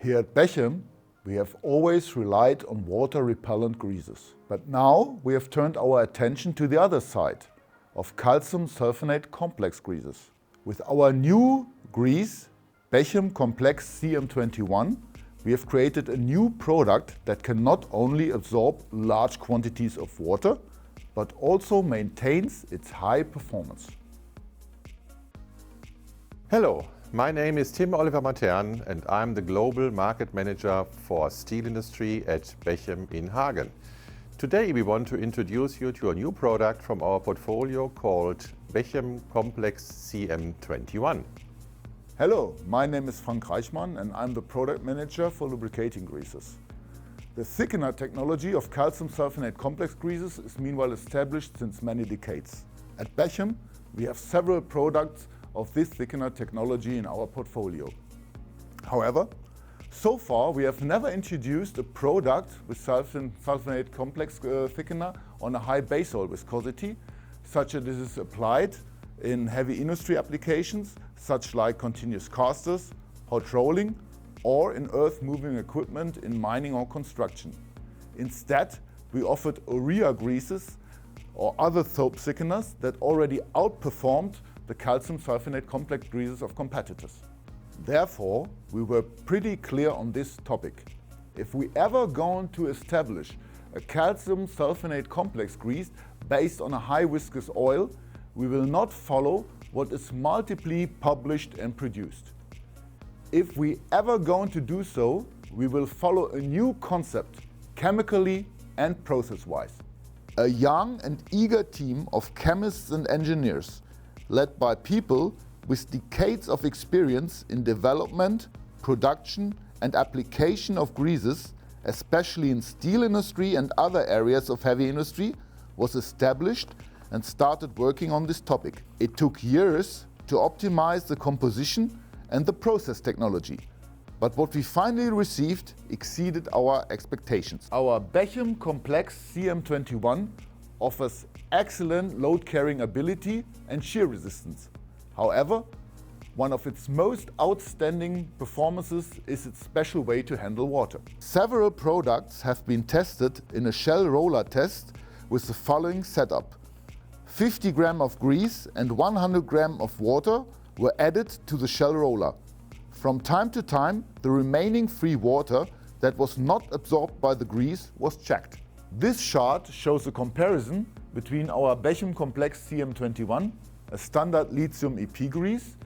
Here at Bechem, we have always relied on water-repellent greases. But now we have turned our attention to the other side of calcium sulfonate complex greases. With our new grease, BECHEM Complex CM21, we have created a new product that can not only absorb large quantities of water, but also maintains its high performance. Hello, my name is Tim Oliver Mattern and I'm the Global Market Manager for Steel Industry at BECHEM in Hagen. Today we want to introduce you to a new product from our portfolio called BECHEM Complex CM21. Hello, my name is Reichmann and I'm the Product Manager for Lubricating greases. The thickener technology of calcium sulfonate complex greases is meanwhile established since many decades. At BECHEM, we have several products of this thickener technology in our portfolio. However, so far we have never introduced a product with sulfonate complex thickener on a high base oil viscosity, such as it is applied in heavy industry applications, such like continuous casters, hot rolling, or in earth-moving equipment in mining or construction. Instead, we offered urea greases or other soap thickeners that already outperformed the calcium sulfonate complex greases of competitors. Therefore, we were pretty clear on this topic. If we ever going to establish a calcium sulfonate complex grease based on a high viscous oil, we will not follow what is multiply published and produced. If we ever going to do so, we will follow a new concept, chemically and process-wise. A young and eager team of chemists and engineers, led by people with decades of experience in development, production and application of greases, especially in steel industry and other areas of heavy industry, was established and started working on this topic. It took years to optimize the composition and the process technology, but what we finally received exceeded our expectations. Our BECHEM Complex CM21 offers excellent load-carrying ability and shear resistance. However, one of its most outstanding performances is its special way to handle water. Several products have been tested in a shell roller test with the following setup. 50 grams of grease and 100 grams of water were added to the shell roller. From time to time, the remaining free water that was not absorbed by the grease was checked. This chart shows a comparison between our BECHEM Complex CM21, a standard lithium EP grease,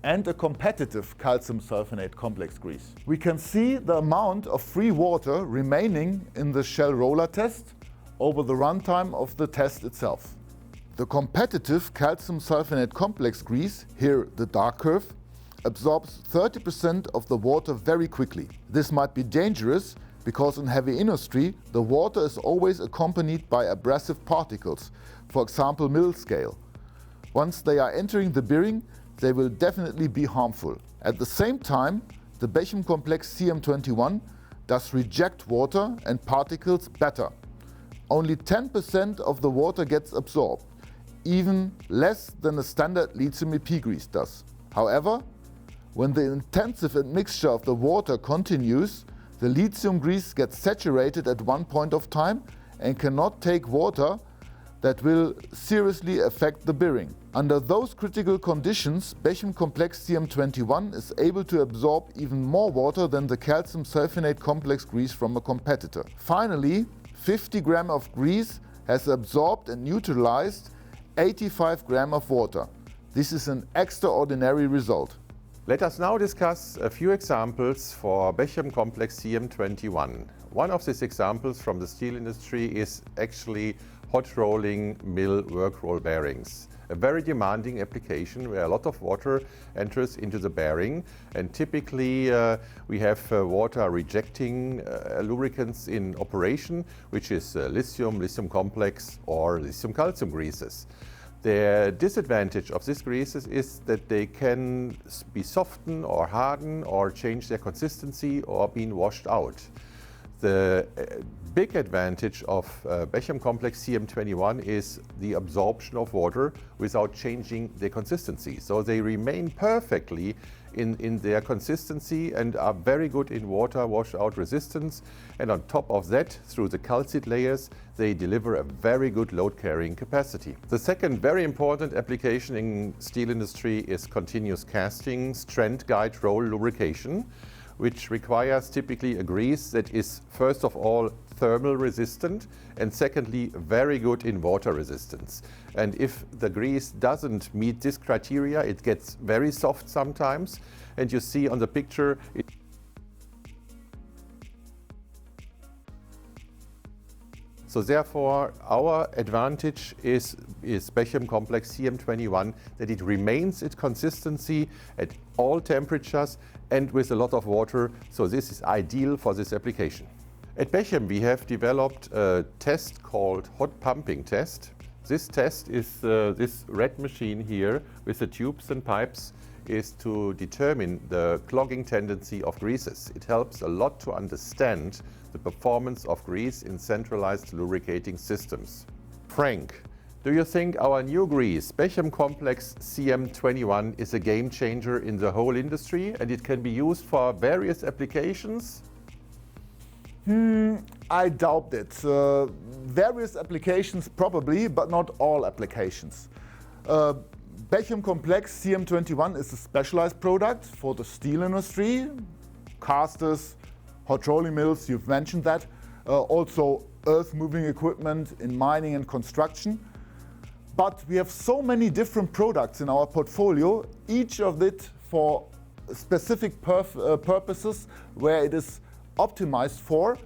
and a competitive calcium sulfonate complex grease. We can see the amount of free water remaining in the shell roller test over the runtime of the test itself. The competitive calcium sulfonate complex grease, here the dark curve, absorbs 30% of the water very quickly. This might be dangerous because in heavy industry, the water is always accompanied by abrasive particles, for example mill scale. Once they are entering the bearing, they will definitely be harmful. At the same time, the BECHEM Complex CM21 does reject water and particles better. Only 10% of the water gets absorbed, even less than a standard lithium EP grease does. However, when the intensive admixture of the water continues, the lithium grease gets saturated at one point of time and cannot take water that will seriously affect the bearing. Under those critical conditions, BECHEM Complex CM21 is able to absorb even more water than the calcium sulfonate complex grease from a competitor. Finally, 50 grams of grease has absorbed and neutralized 85 grams of water. This is an extraordinary result. Let us now discuss a few examples for BECHEM Complex CM21. One of these examples from the steel industry is actually hot rolling mill work roll bearings. A very demanding application where a lot of water enters into the bearing, and typically we have water rejecting lubricants in operation, which is lithium complex or lithium calcium greases. The disadvantage of these greases is that they can be softened or hardened or change their consistency or being washed out. The big advantage of BECHEM Complex CM21 is the absorption of water without changing their consistency. So they remain perfectly in their consistency and are very good in water washout resistance. And on top of that, through the calcite layers, they deliver a very good load carrying capacity. The second very important application in steel industry is continuous casting strand guide roll lubrication, which requires typically a grease that is first of all thermal resistant and secondly very good in water resistance. And if the grease doesn't meet this criteria, it gets very soft sometimes. And you see on the picture, so therefore our advantage is BECHEM Complex CM21, that it remains its consistency at all temperatures and with a lot of water, so this is ideal for this application. At BECHEM we have developed a test called hot pumping test. This test is this red machine here with the tubes and pipes is to determine the clogging tendency of greases. It helps a lot to understand the performance of grease in centralized lubricating systems. Frank, do you think our new grease, BECHEM Complex CM21, is a game changer in the whole industry and it can be used for various applications? I doubt it. Various applications probably, but not all applications. BECHEM Complex CM21 is a specialized product for the steel industry, casters, hot rolling mills, you've mentioned that, also earth-moving equipment in mining and construction. But we have so many different products in our portfolio, each of it for specific purposes where it is optimized for,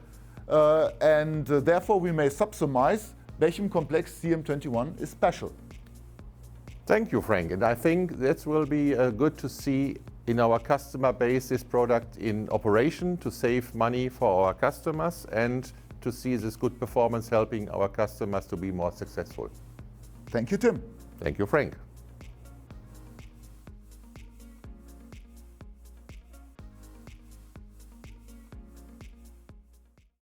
and therefore we may subsumize BECHEM Complex CM21 is special. Thank you, Frank. And I think that will be good to see in our customer base this product in operation to save money for our customers and to see this good performance helping our customers to be more successful. Thank you, Tim. Thank you, Frank.